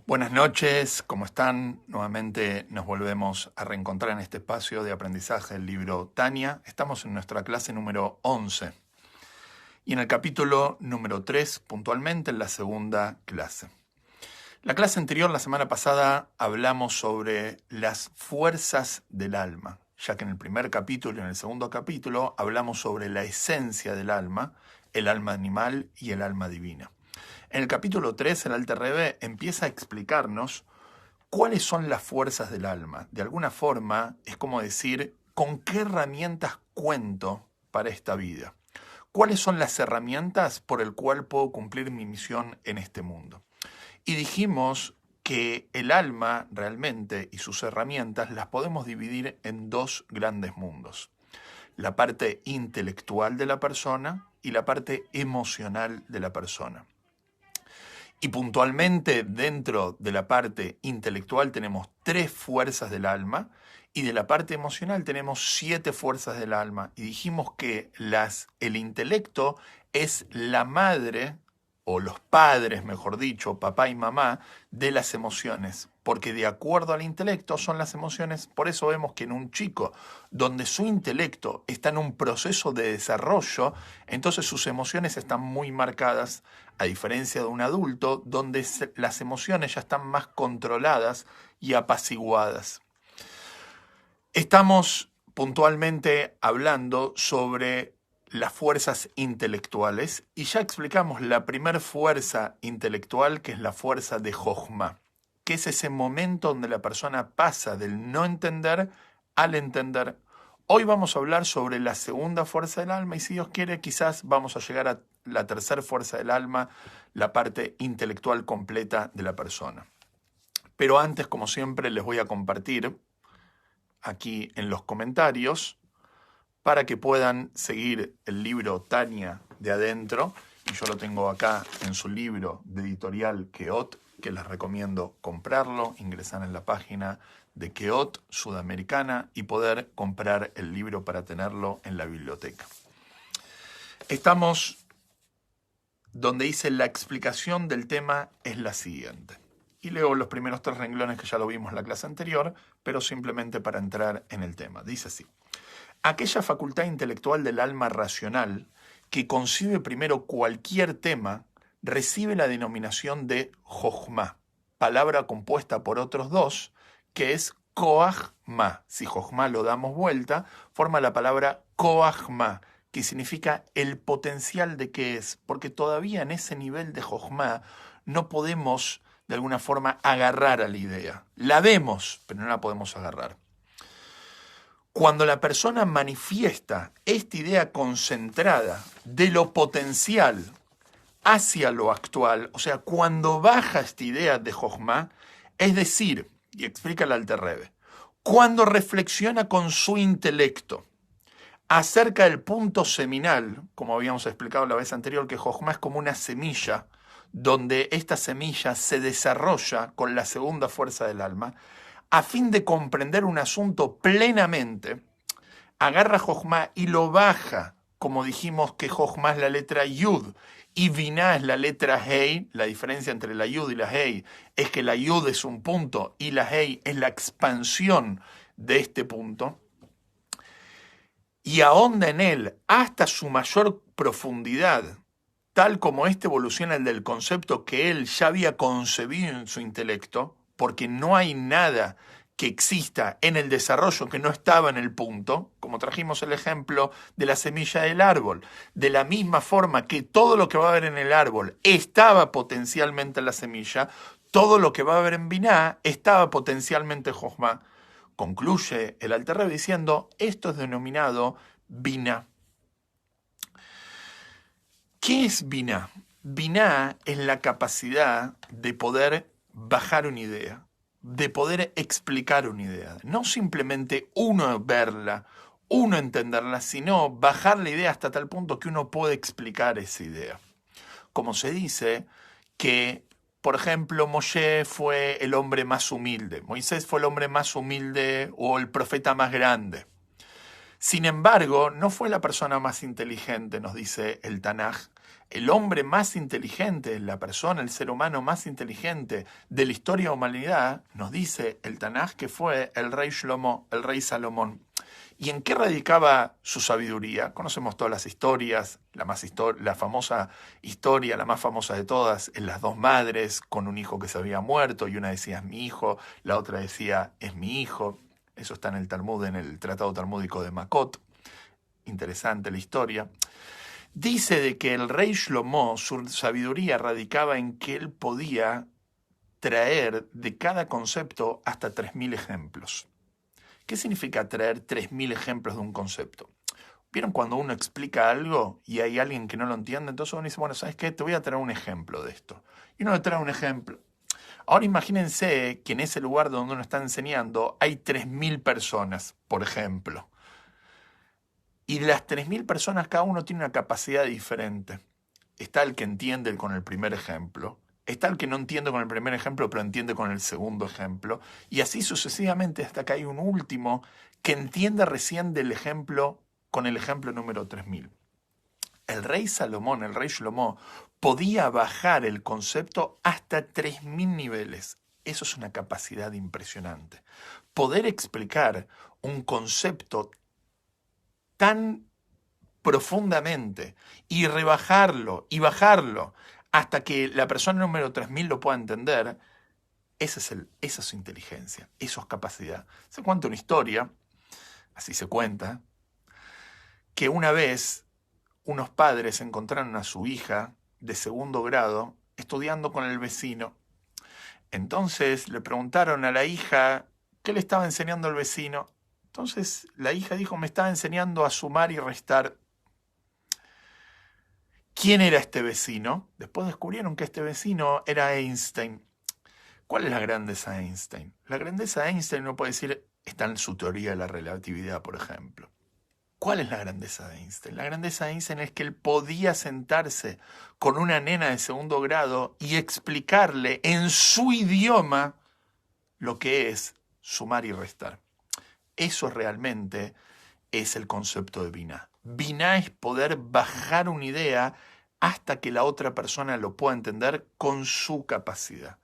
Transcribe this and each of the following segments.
Buenas noches, ¿cómo están? Nuevamente nos volvemos a reencontrar en este espacio de aprendizaje del libro Tania. Estamos en nuestra clase número 11 y en el capítulo número 3, puntualmente en la segunda clase. La clase anterior, la semana pasada, hablamos sobre las fuerzas del alma, ya que en el primer capítulo y en el segundo capítulo hablamos sobre la esencia del alma, el alma animal y el alma divina. En el capítulo 3, el Alter Rebbe empieza a explicarnos cuáles son las fuerzas del alma. De alguna forma, es como decir, ¿con qué herramientas cuento para esta vida? ¿Cuáles son las herramientas por el cual puedo cumplir mi misión en este mundo? Y dijimos que el alma realmente y sus herramientas las podemos dividir en dos grandes mundos. La parte intelectual de la persona y la parte emocional de la persona. Y puntualmente dentro de la parte intelectual tenemos 3 fuerzas del alma y de la parte emocional tenemos 7 fuerzas del alma. Y dijimos que el intelecto es la madre, o los padres, mejor dicho, papá y mamá, de las emociones. Porque de acuerdo al intelecto son las emociones. Por eso vemos que en un chico donde su intelecto está en un proceso de desarrollo, entonces sus emociones están muy marcadas, a diferencia de un adulto donde las emociones ya están más controladas y apaciguadas. Estamos puntualmente hablando sobre las fuerzas intelectuales y ya explicamos la primera fuerza intelectual, que es la fuerza de Jochma, que es ese momento donde la persona pasa del no entender al entender. Hoy vamos a hablar sobre la segunda fuerza del alma y si Dios quiere quizás vamos a llegar a la tercera fuerza del alma, la parte intelectual completa de la persona. Pero antes, como siempre, les voy a compartir aquí en los comentarios para que puedan seguir el libro Tania de adentro, y yo lo tengo acá en su libro de editorial Keot, que les recomiendo comprarlo, ingresar en la página de Keot Sudamericana y poder comprar el libro para tenerlo en la biblioteca. Estamos donde dice la explicación del tema es la siguiente. Y leo los primeros 3 renglones que ya lo vimos en la clase anterior, pero simplemente para entrar en el tema. Dice así: aquella facultad intelectual del alma racional que concibe primero cualquier tema recibe la denominación de Jochma, palabra compuesta por otros 2, que es Koachma. Si Jochma lo damos vuelta, forma la palabra Koachma, que significa el potencial de qué es, porque todavía en ese nivel de Jochma no podemos de alguna forma agarrar a la idea. La vemos, pero no la podemos agarrar. Cuando la persona manifiesta esta idea concentrada de lo potencial hacia lo actual, o sea, cuando baja esta idea de Jochma, es decir, y explica el Alter Rebbe, cuando reflexiona con su intelecto acerca del punto seminal, como habíamos explicado la vez anterior, que Jochma es como una semilla, donde esta semilla se desarrolla con la segunda fuerza del alma, a fin de comprender un asunto plenamente, agarra Jochma y lo baja, como dijimos que Jochma es la letra Yud y Binah es la letra Hei. La diferencia entre la Yud y la Hei es que la Yud es un punto y la Hei es la expansión de este punto, y ahonda en él hasta su mayor profundidad, tal como este evoluciona el del concepto que él ya había concebido en su intelecto, porque no hay nada que exista en el desarrollo que no estaba en el punto, como trajimos el ejemplo de la semilla del árbol. De la misma forma que todo lo que va a haber en el árbol estaba potencialmente en la semilla, todo lo que va a haber en Binah estaba potencialmente en Jochma. Concluye el Alter Rebbe diciendo, esto es denominado Binah. ¿Qué es Binah? Binah es la capacidad de poder bajar una idea, de poder explicar una idea. No simplemente uno verla, uno entenderla, sino bajar la idea hasta tal punto que uno puede explicar esa idea. Como se dice que, por ejemplo, Moshe fue el hombre más humilde, Moisés fue el hombre más humilde o el profeta más grande. Sin embargo, no fue la persona más inteligente, nos dice el Tanaj. El hombre más inteligente, la persona, el ser humano más inteligente de la historia de la humanidad, nos dice el Tanaj que fue el rey Shlomo, el rey Salomón. ¿Y en qué radicaba su sabiduría? Conocemos todas las historias, la famosa historia, la más famosa de todas, es las dos madres con un hijo que se había muerto y una decía es mi hijo, la otra decía es mi hijo. Eso está en el Talmud, en el Tratado Talmúdico de Makot. Interesante la historia. Dice de que el rey Shlomo, su sabiduría radicaba en que él podía traer de cada concepto hasta 3.000 ejemplos. ¿Qué significa traer 3.000 ejemplos de un concepto? ¿Vieron cuando uno explica algo y hay alguien que no lo entiende? Entonces uno dice, bueno, ¿sabes qué? Te voy a traer un ejemplo de esto. Y uno le trae un ejemplo. Ahora imagínense que en ese lugar donde uno está enseñando hay 3.000 personas, por ejemplo. Y de las 3.000 personas, cada uno tiene una capacidad diferente. Está el que entiende con el primer ejemplo. Está el que no entiende con el primer ejemplo, pero entiende con el segundo ejemplo. Y así sucesivamente hasta que hay un último que entiende recién del ejemplo con el ejemplo número 3.000. El rey Salomón, el rey Shlomo, podía bajar el concepto hasta 3.000 niveles. Eso es una capacidad impresionante. Poder explicar un concepto tan profundamente y rebajarlo y bajarlo hasta que la persona número 3.000 lo pueda entender, esa es su inteligencia, eso es capacidad. Se cuenta una historia, así se cuenta, que una vez unos padres encontraron a su hija de segundo grado estudiando con el vecino. Entonces le preguntaron a la hija qué le estaba enseñando el vecino. Entonces la hija dijo, me estaba enseñando a sumar y restar. ¿Quién era este vecino? Después descubrieron que este vecino era Einstein. ¿Cuál es la grandeza de Einstein? La grandeza de Einstein, uno puede decir, está en su teoría de la relatividad, por ejemplo. ¿Cuál es la grandeza de Einstein? La grandeza de Einstein es que él podía sentarse con una nena de segundo grado y explicarle en su idioma lo que es sumar y restar. Eso realmente es el concepto de Binah. Binah es poder bajar una idea hasta que la otra persona lo pueda entender con su capacidad.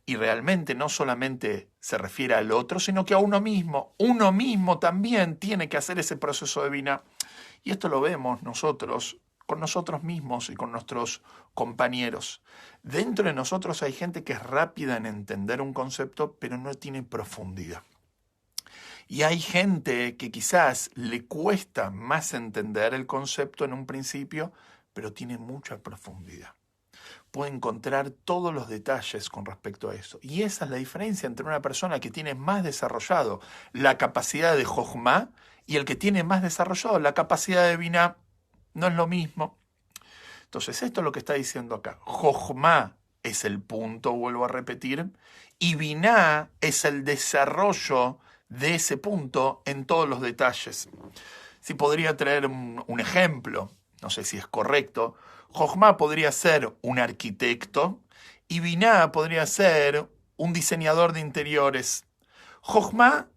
Y realmente no solamente se refiere al otro, sino que a uno mismo. Uno mismo también tiene que hacer ese proceso de Binah. Y esto lo vemos nosotros, con nosotros mismos y con nuestros compañeros. Dentro de nosotros hay gente que es rápida en entender un concepto, pero no tiene profundidad. Y hay gente que quizás le cuesta más entender el concepto en un principio, pero tiene mucha profundidad. Puede encontrar todos los detalles con respecto a eso. Y esa es la diferencia entre una persona que tiene más desarrollado la capacidad de Jochma y el que tiene más desarrollado la capacidad de Binah. No es lo mismo. Entonces esto es lo que está diciendo acá. Jochma es el punto, vuelvo a repetir, y Binah es el desarrollo de ese punto en todos los detalles. Si podría traer un ejemplo, no sé si es correcto, Jochma podría ser un arquitecto y Binah podría ser un diseñador de interiores. Jochma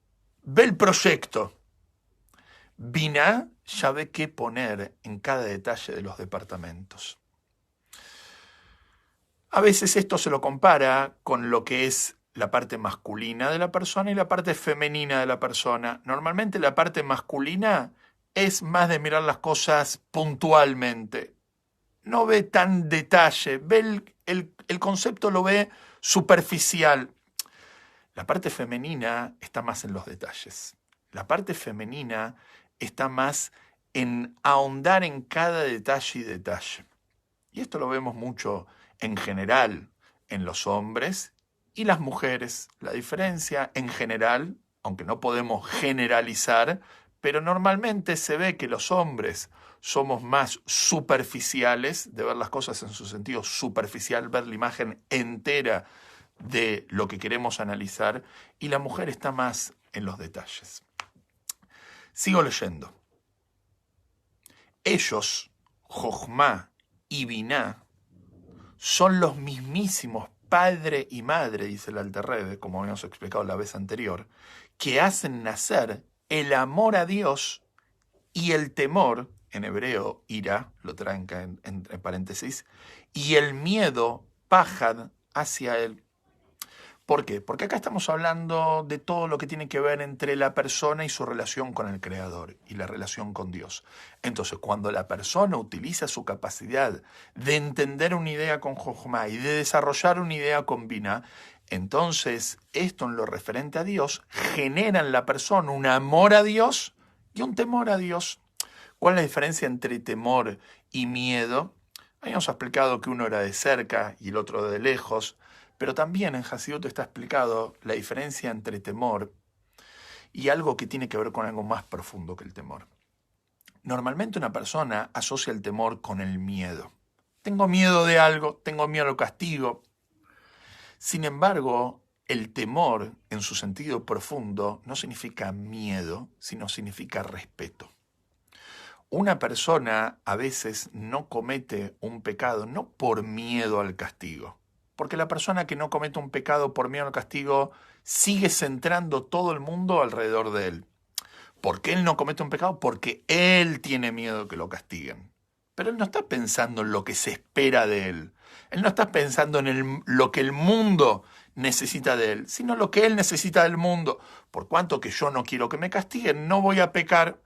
ve el proyecto. Binah ya ve qué poner en cada detalle de los departamentos. A veces esto se lo compara con lo que es la parte masculina de la persona y la parte femenina de la persona. Normalmente la parte masculina es más de mirar las cosas puntualmente. No ve tan detalle, ve el concepto lo ve superficial. La parte femenina está más en los detalles. La parte femenina está más en ahondar en cada detalle y detalle. Y esto lo vemos mucho en general en los hombres y las mujeres. La diferencia en general, aunque no podemos generalizar, pero normalmente se ve que los hombres somos más superficiales, de ver las cosas en su sentido superficial, ver la imagen entera de lo que queremos analizar, y la mujer está más en los detalles. Sigo leyendo. Ellos, Jochma y Binah, son los mismísimos padre y madre, dice el Alter Rebbe, como habíamos explicado la vez anterior, que hacen nacer el amor a Dios y el temor en hebreo, ira, lo traen entre paréntesis, y el miedo, pajad, hacia él. ¿Por qué? Porque acá estamos hablando de todo lo que tiene que ver entre la persona y su relación con el Creador y la relación con Dios. Entonces, cuando la persona utiliza su capacidad de entender una idea con Jochma y de desarrollar una idea con Binah, entonces esto en lo referente a Dios genera en la persona un amor a Dios y un temor a Dios. ¿Cuál es la diferencia entre temor y miedo? Habíamos explicado que uno era de cerca y el otro de lejos. Pero también en Hasidut está explicado la diferencia entre temor y algo que tiene que ver con algo más profundo que el temor. Normalmente una persona asocia el temor con el miedo. Tengo miedo de algo, tengo miedo al castigo. Sin embargo, el temor, en su sentido profundo, no significa miedo, sino significa respeto. Una persona a veces no comete un pecado no por miedo al castigo, porque la persona que no comete un pecado por miedo al castigo sigue centrando todo el mundo alrededor de él. ¿Por qué él no comete un pecado? Porque él tiene miedo de que lo castiguen. Pero él no está pensando en lo que se espera de él. Él no está pensando en lo que el mundo necesita de él, sino lo que él necesita del mundo. Por cuanto que yo no quiero que me castiguen, no voy a pecar.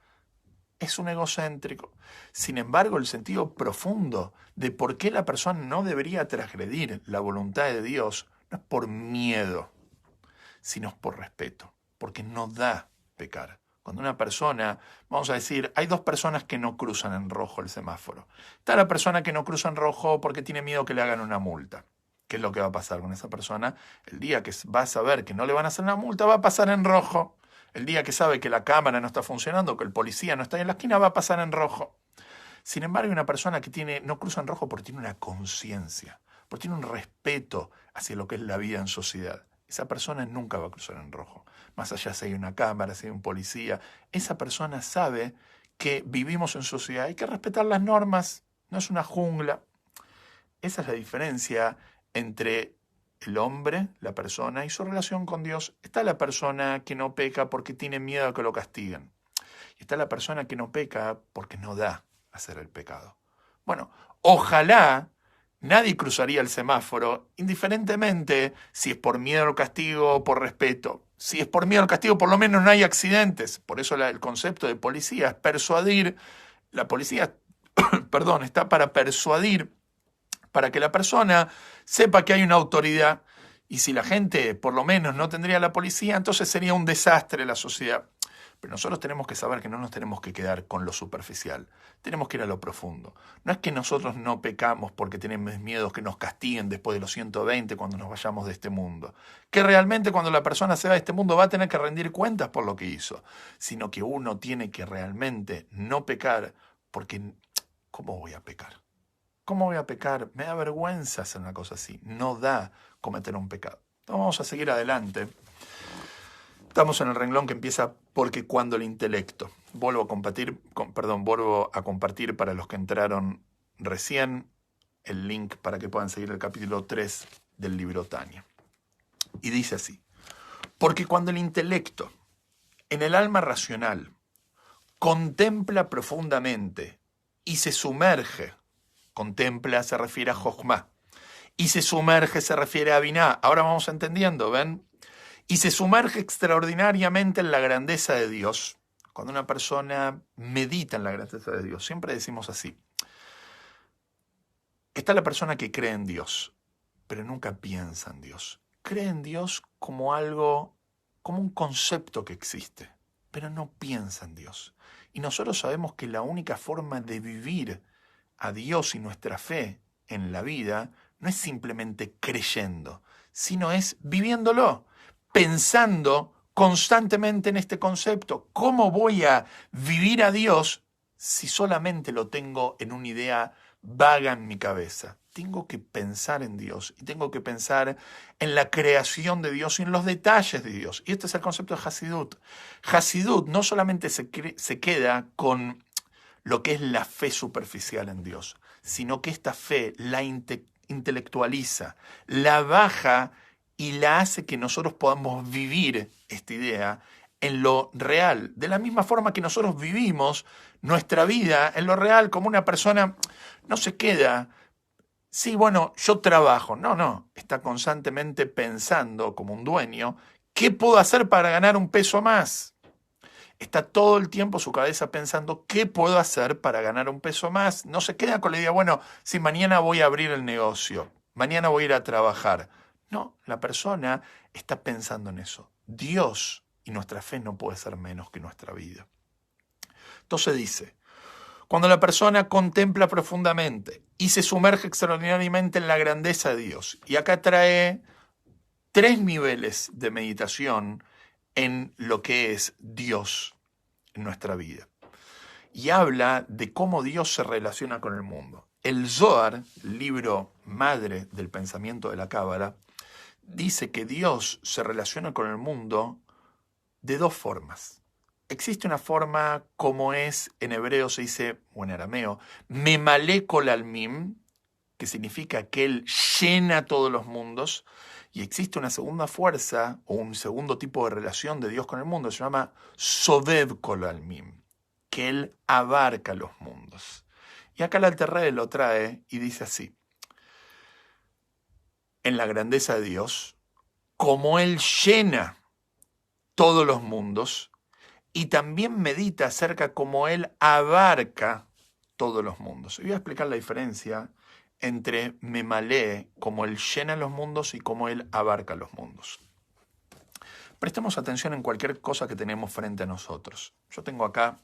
Es un egocéntrico. Sin embargo, el sentido profundo de por qué la persona no debería transgredir la voluntad de Dios no es por miedo, sino por respeto, porque no da pecar. Cuando una persona, vamos a decir, hay dos personas que no cruzan en rojo el semáforo. Está la persona que no cruza en rojo porque tiene miedo que le hagan una multa. ¿Qué es lo que va a pasar con esa persona? El día que va a saber que no le van a hacer una multa, va a pasar en rojo. El día que sabe que la cámara no está funcionando, que el policía no está en la esquina, va a pasar en rojo. Sin embargo, hay una persona que no cruza en rojo porque tiene una conciencia, porque tiene un respeto hacia lo que es la vida en sociedad. Esa persona nunca va a cruzar en rojo. Más allá si hay una cámara, si hay un policía, esa persona sabe que vivimos en sociedad, hay que respetar las normas, no es una jungla. Esa es la diferencia entre el hombre, la persona, y su relación con Dios. Está la persona que no peca porque tiene miedo a que lo castiguen. Y está la persona que no peca porque no da hacer el pecado. Bueno, ojalá nadie cruzaría el semáforo, indiferentemente si es por miedo al castigo o por respeto. Si es por miedo al castigo, por lo menos no hay accidentes. Por eso el concepto de policía es persuadir. La policía, perdón, está para persuadir, para que la persona sepa que hay una autoridad. Y si la gente por lo menos no tendría la policía, entonces sería un desastre la sociedad. Pero nosotros tenemos que saber que no nos tenemos que quedar con lo superficial. Tenemos que ir a lo profundo. No es que nosotros no pecamos porque tenemos miedo que nos castiguen después de los 120 cuando nos vayamos de este mundo. Que realmente cuando la persona se va de este mundo va a tener que rendir cuentas por lo que hizo. Sino que uno tiene que realmente no pecar porque ¿cómo voy a pecar? ¿Cómo voy a pecar? Me da vergüenza hacer una cosa así. No da cometer un pecado. Entonces vamos a seguir adelante. Estamos en el renglón que empieza porque cuando el intelecto. Vuelvo a compartir para los que entraron recién el link para que puedan seguir el capítulo 3 del libro Tania. Y dice así: porque cuando el intelecto en el alma racional contempla profundamente y se sumerge, contempla se refiere a Jochma, y se sumerge se refiere a Binah. Ahora vamos entendiendo, ¿ven? Y se sumerge extraordinariamente en la grandeza de Dios. Cuando una persona medita en la grandeza de Dios, siempre decimos así. Está la persona que cree en Dios, pero nunca piensa en Dios. Cree en Dios como algo, como un concepto que existe, pero no piensa en Dios. Y nosotros sabemos que la única forma de vivir a Dios y nuestra fe en la vida no es simplemente creyendo, sino es viviéndolo, pensando constantemente en este concepto. ¿Cómo voy a vivir a Dios si solamente lo tengo en una idea vaga en mi cabeza? Tengo que pensar en Dios y tengo que pensar en la creación de Dios y en los detalles de Dios. Y este es el concepto de Hasidut. Hasidut no solamente se queda con lo que es la fe superficial en Dios, sino que esta fe la intelectualiza, la baja y la hace que nosotros podamos vivir esta idea en lo real, de la misma forma que nosotros vivimos nuestra vida en lo real, como una persona no se queda, sí, bueno, yo trabajo, no, está constantemente pensando como un dueño, ¿qué puedo hacer para ganar un peso más? Está todo el tiempo su cabeza pensando, ¿qué puedo hacer para ganar un peso más? No se queda con la idea, bueno, si mañana voy a abrir el negocio, mañana voy a ir a trabajar. No, la persona está pensando en eso. Dios y nuestra fe no puede ser menos que nuestra vida. Entonces dice, cuando la persona contempla profundamente y se sumerge extraordinariamente en la grandeza de Dios, y acá trae 3 niveles de meditación en lo que es Dios en nuestra vida. Y habla de cómo Dios se relaciona con el mundo. El Zohar, libro madre del pensamiento de la Cábala, dice que Dios se relaciona con el mundo de 2 formas. Existe una forma como es, en hebreo se dice, o en arameo, memalé kol almim, que significa que Él llena todos los mundos, y existe una segunda fuerza, o un segundo tipo de relación de Dios con el mundo, se llama sobev kol almim, que Él abarca los mundos. Y acá el Alter Rebbe lo trae y dice así, en la grandeza de Dios, como Él llena todos los mundos, y también medita acerca cómo Él abarca todos los mundos. Y voy a explicar la diferencia entre memalé, como Él llena los mundos, y cómo Él abarca los mundos. Prestemos atención en cualquier cosa que tenemos frente a nosotros. Yo tengo acá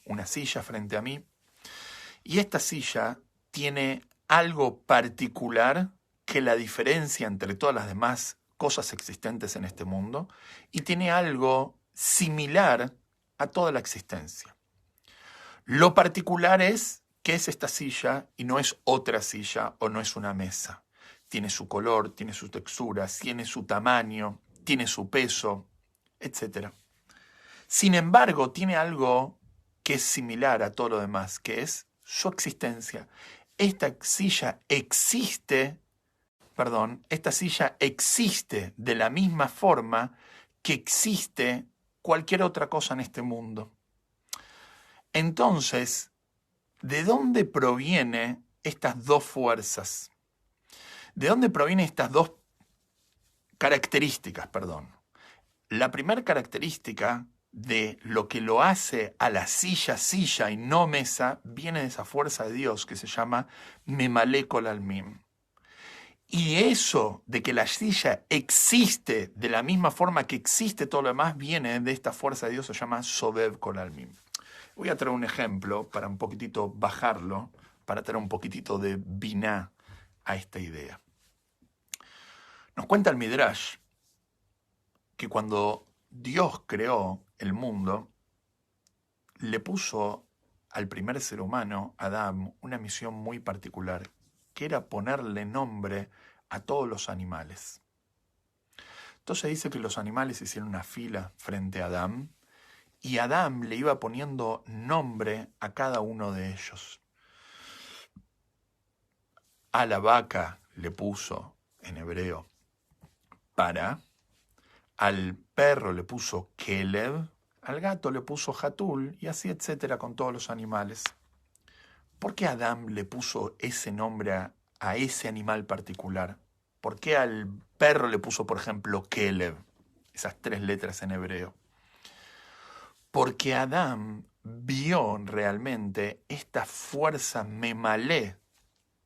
una silla frente a mí, y esta silla tiene algo particular que la diferencia entre todas las demás cosas existentes en este mundo, y tiene algo similar a toda la existencia. Lo particular es que es esta silla y no es otra silla o no es una mesa. Tiene su color, tiene su textura, tiene su tamaño, tiene su peso, etc. Sin embargo, tiene algo que es similar a todo lo demás, que es su existencia. Esta silla existe de la misma forma que existe cualquier otra cosa en este mundo. Entonces, ¿de dónde provienen estas 2 fuerzas? ¿De dónde provienen estas 2 características? La primera característica de lo que lo hace a la silla y no mesa, viene de esa fuerza de Dios que se llama memalé kol almim. Y eso de que la silla existe de la misma forma que existe todo lo demás, viene de esta fuerza de Dios, se llama sobev kol almim. Voy a traer un ejemplo para un poquitito bajarlo, para traer un poquitito de biná a esta idea. Nos cuenta el Midrash que cuando Dios creó el mundo, le puso al primer ser humano, Adán, una misión muy particular, que era ponerle nombre a todos los animales. Entonces dice que los animales hicieron una fila frente a Adán, y Adán le iba poniendo nombre a cada uno de ellos. A la vaca le puso, en hebreo, para, al perro le puso Kelev, al gato le puso Hatul, y así etcétera con todos los animales. ¿Por qué Adán le puso ese nombre a ese animal particular? ¿Por qué al perro le puso, por ejemplo, Kelev? Esas 3 letras en hebreo. Porque Adán vio realmente esta fuerza memalé,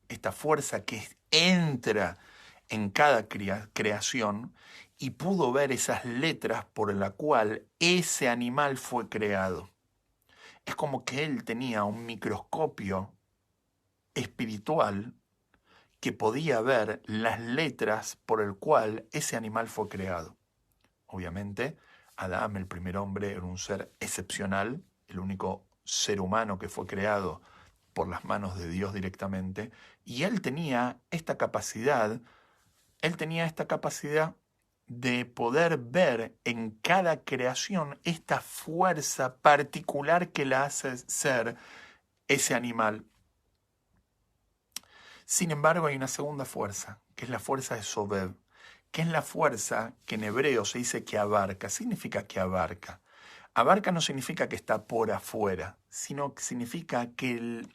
esta fuerza que entra en cada creación, y pudo ver esas letras por la cual ese animal fue creado. Es como que él tenía un microscopio espiritual que podía ver las letras por el cual ese animal fue creado. Obviamente, Adán, el primer hombre, era un ser excepcional, el único ser humano que fue creado por las manos de Dios directamente, y él tenía esta capacidad de poder ver en cada creación esta fuerza particular que la hace ser ese animal. Sin embargo, hay una segunda fuerza, que es la fuerza de Sobev, que es la fuerza que en hebreo se dice que abarca. Significa que abarca. Abarca no significa que está por afuera, sino que significa que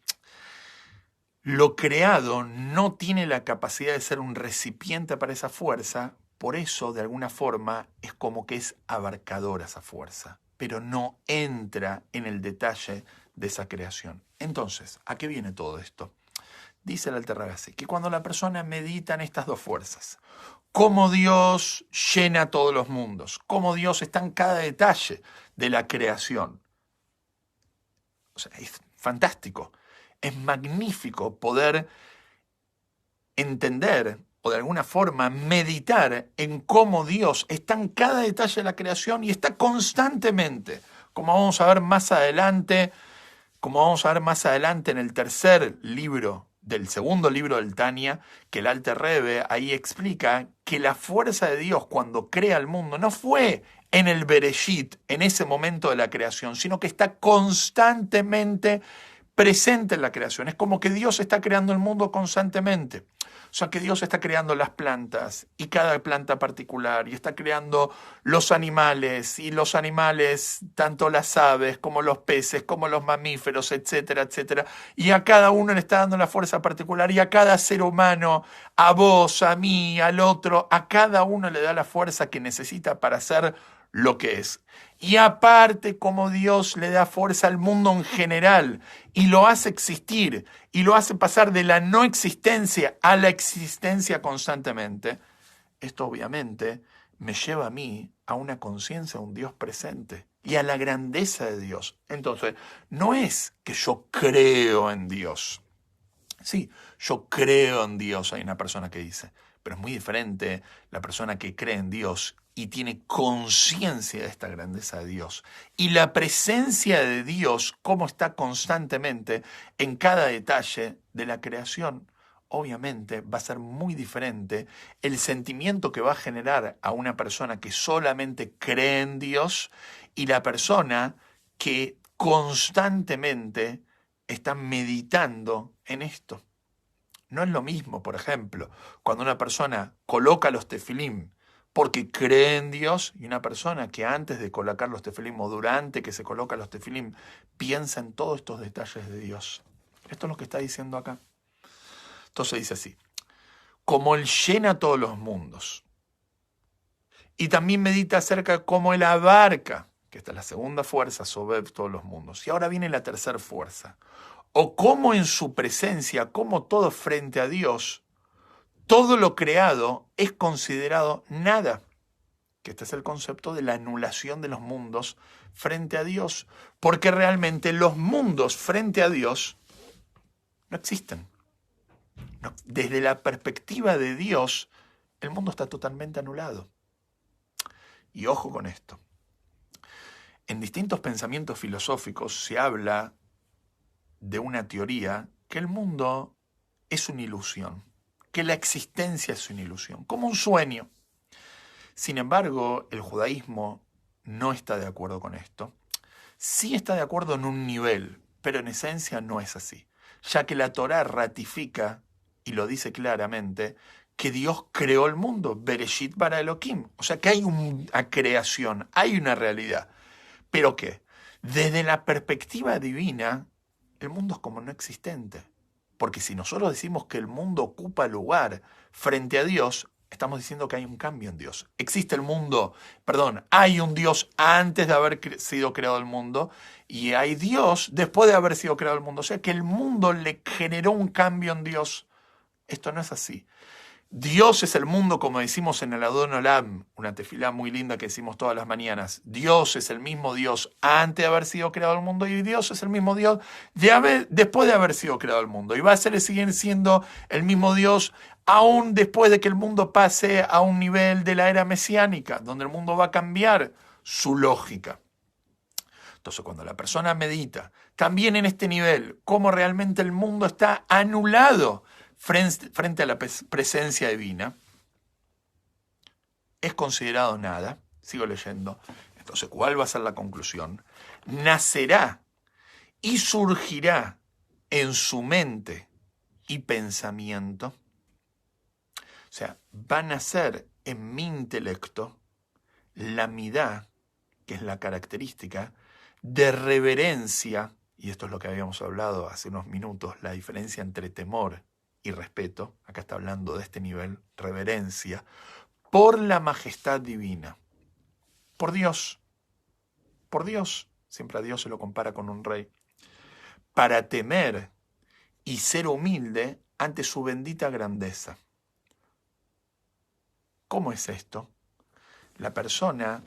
lo creado no tiene la capacidad de ser un recipiente para esa fuerza, por eso de alguna forma es como que es abarcadora esa fuerza, pero no entra en el detalle de esa creación. Entonces, ¿a qué viene todo esto? Dice el Alter Rebbe que cuando la persona medita en estas dos fuerzas, cómo Dios llena todos los mundos, cómo Dios está en cada detalle de la creación. O sea, es fantástico, es magnífico poder entender o de alguna forma meditar en cómo Dios está en cada detalle de la creación y está constantemente, como vamos a ver más adelante, en el tercer libro del segundo libro del Tania, que el Alter Rebbe ahí explica que la fuerza de Dios cuando crea el mundo no fue en el Bereshit, en ese momento de la creación, sino que está constantemente presente en la creación. Es como que Dios está creando el mundo constantemente. O sea, que Dios está creando las plantas y cada planta particular y está creando los animales y los animales, tanto las aves como los peces, como los mamíferos, etcétera, etcétera. Y a cada uno le está dando la fuerza particular y a cada ser humano, a vos, a mí, al otro, a cada uno le da la fuerza que necesita para ser lo que es. Y aparte, como Dios le da fuerza al mundo en general y lo hace existir y lo hace pasar de la no existencia a la existencia constantemente, esto obviamente me lleva a mí a una conciencia de un Dios presente y a la grandeza de Dios. Entonces, no es que yo creo en Dios. Sí, yo creo en Dios, hay una persona que dice, pero es muy diferente la persona que cree en Dios y tiene conciencia de esta grandeza de Dios. Y la presencia de Dios, como está constantemente en cada detalle de la creación, obviamente va a ser muy diferente el sentimiento que va a generar a una persona que solamente cree en Dios y la persona que constantemente está meditando en esto. No es lo mismo, por ejemplo, cuando una persona coloca los tefilim porque cree en Dios y una persona que antes de colocar los tefilim o durante que se coloca los tefilim piensa en todos estos detalles de Dios. Esto es lo que está diciendo acá. Entonces dice así, como Él llena todos los mundos y también medita acerca de cómo Él abarca, que esta es la segunda fuerza sobre todos los mundos. Y ahora viene la tercera fuerza. O cómo en su presencia, como todo frente a Dios, todo lo creado es considerado nada. Que este es el concepto de la anulación de los mundos frente a Dios. Porque realmente los mundos frente a Dios no existen. No, desde la perspectiva de Dios, el mundo está totalmente anulado. Y ojo con esto. En distintos pensamientos filosóficos se habla de una teoría que el mundo es una ilusión, que la existencia es una ilusión, como un sueño. Sin embargo, el judaísmo no está de acuerdo con esto. Sí está de acuerdo en un nivel, pero en esencia no es así, ya que la Torá ratifica, y lo dice claramente, que Dios creó el mundo, Bereshit bara Elohim. O sea que hay una creación, hay una realidad. ¿Pero qué? Desde la perspectiva divina, el mundo es como no existente. Porque si nosotros decimos que el mundo ocupa lugar frente a Dios, estamos diciendo que hay un cambio en Dios. Existe el mundo, hay un Dios antes de haber sido creado el mundo y hay Dios después de haber sido creado el mundo. O sea que el mundo le generó un cambio en Dios. Esto no es así. Dios es el mundo, como decimos en el Adon Olam, una tefilá muy linda que decimos todas las mañanas. Dios es el mismo Dios antes de haber sido creado el mundo y Dios es el mismo Dios después de haber sido creado el mundo. Y va a seguir siendo el mismo Dios aún después de que el mundo pase a un nivel de la era mesiánica, donde el mundo va a cambiar su lógica. Entonces, cuando la persona medita, también en este nivel, cómo realmente el mundo está anulado frente a la presencia divina, es considerado nada. Sigo leyendo. Entonces, ¿cuál va a ser la conclusión? Nacerá y surgirá en su mente y pensamiento. O sea, va a nacer en mi intelecto la midá que es la característica de reverencia, y esto es lo que habíamos hablado hace unos minutos, la diferencia entre temor y respeto, acá está hablando de este nivel, reverencia, por la majestad divina, por Dios, siempre a Dios se lo compara con un rey, para temer y ser humilde ante su bendita grandeza. ¿Cómo es esto? La persona,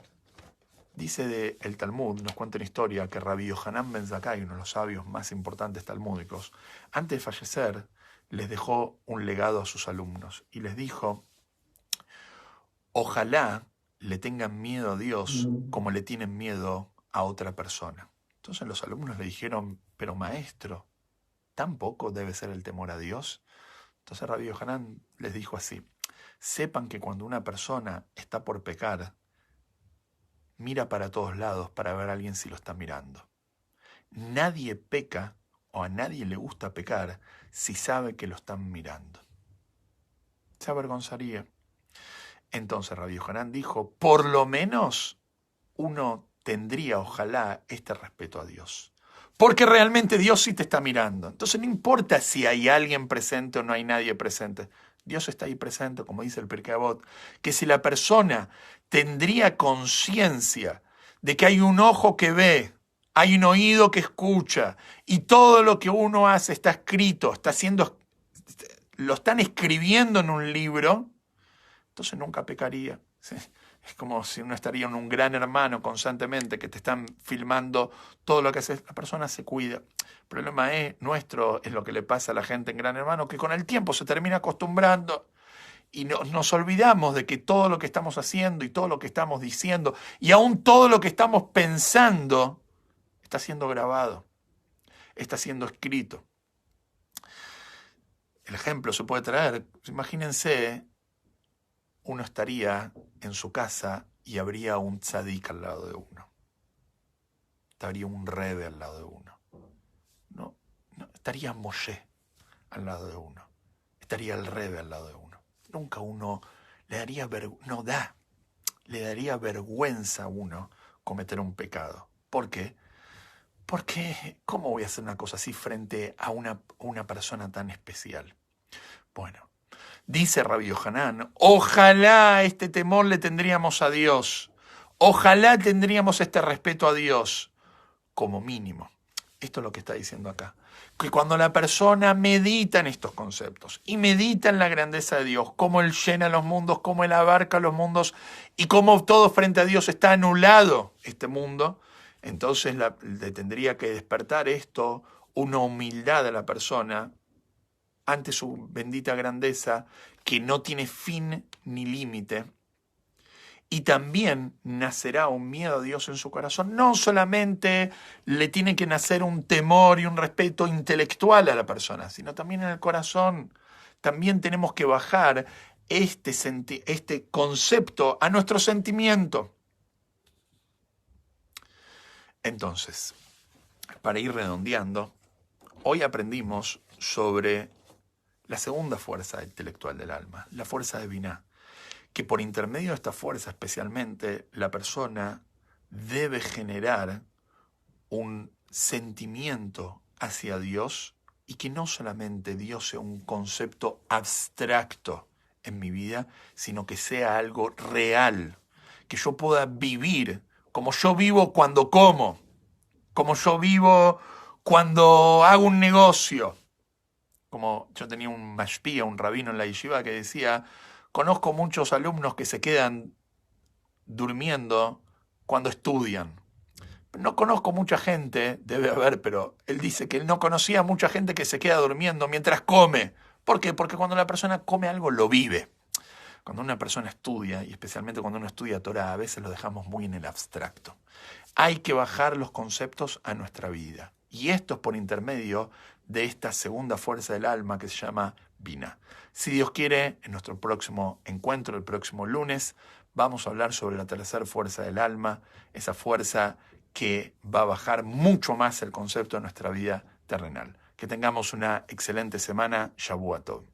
dice el Talmud, nos cuenta una historia que Rabbi Yohanan ben Zakkai, uno de los sabios más importantes talmúdicos, antes de fallecer, les dejó un legado a sus alumnos y les dijo, ojalá le tengan miedo a Dios como le tienen miedo a otra persona. Entonces los alumnos le dijeron, pero maestro, ¿tan poco debe ser el temor a Dios? Entonces Rabbi Yohanan les dijo así, sepan que cuando una persona está por pecar, mira para todos lados para ver a alguien si lo está mirando. Nadie peca o a nadie le gusta pecar si sabe que lo están mirando. Se avergonzaría. Entonces Rabbi Yohanan dijo, por lo menos uno tendría, ojalá, este respeto a Dios. Porque realmente Dios sí te está mirando. Entonces no importa si hay alguien presente o no hay nadie presente. Dios está ahí presente, como dice el Pirkei Avot, que si la persona tendría conciencia de que hay un ojo que ve, hay un oído que escucha, y todo lo que uno hace está escrito, lo están escribiendo en un libro, entonces nunca pecaría. ¿Sí? Es como si uno estaría en un gran hermano constantemente que te están filmando todo lo que haces. La persona se cuida. El problema nuestro es lo que le pasa a la gente en Gran Hermano, que con el tiempo se termina acostumbrando y nos olvidamos de que todo lo que estamos haciendo y todo lo que estamos diciendo y aún todo lo que estamos pensando está siendo grabado, está siendo escrito. El ejemplo se puede traer, imagínense, uno estaría en su casa y habría un tzadik al lado de uno. Estaría un rebe al lado de uno. No, estaría Moshe al lado de uno. Estaría el rebe al lado de uno. Nunca uno le daría vergüenza a uno cometer un pecado. ¿Por qué? Porque, ¿cómo voy a hacer una cosa así frente a una persona tan especial? Bueno, dice Rabbi Yohanan, ojalá este temor le tendríamos a Dios. Ojalá tendríamos este respeto a Dios, como mínimo. Esto es lo que está diciendo acá. Que cuando la persona medita en estos conceptos y medita en la grandeza de Dios, cómo Él llena los mundos, cómo Él abarca los mundos y cómo todo frente a Dios está anulado este mundo, entonces le tendría que despertar esto, una humildad a la persona ante su bendita grandeza que no tiene fin ni límite. Y también nacerá un miedo a Dios en su corazón. No solamente le tiene que nacer un temor y un respeto intelectual a la persona, sino también en el corazón. También tenemos que bajar este concepto a nuestro sentimiento. Entonces, para ir redondeando, hoy aprendimos sobre la segunda fuerza intelectual del alma, la fuerza de Binah. Que por intermedio de esta fuerza especialmente la persona debe generar un sentimiento hacia Dios y que no solamente Dios sea un concepto abstracto en mi vida, sino que sea algo real, que yo pueda vivir como yo vivo cuando como yo vivo cuando hago un negocio. Como yo tenía un mashpía, un rabino en la yeshiva que decía, conozco muchos alumnos que se quedan durmiendo cuando estudian. No conozco mucha gente, debe haber, pero él dice que él no conocía mucha gente que se queda durmiendo mientras come. ¿Por qué? Porque cuando la persona come algo lo vive. Cuando una persona estudia, y especialmente cuando uno estudia Torah, a veces lo dejamos muy en el abstracto. Hay que bajar los conceptos a nuestra vida. Y esto es por intermedio de esta segunda fuerza del alma que se llama Binah. Si Dios quiere, en nuestro próximo encuentro, el próximo lunes, vamos a hablar sobre la tercera fuerza del alma, esa fuerza que va a bajar mucho más el concepto de nuestra vida terrenal. Que tengamos una excelente semana. Shavua Tov.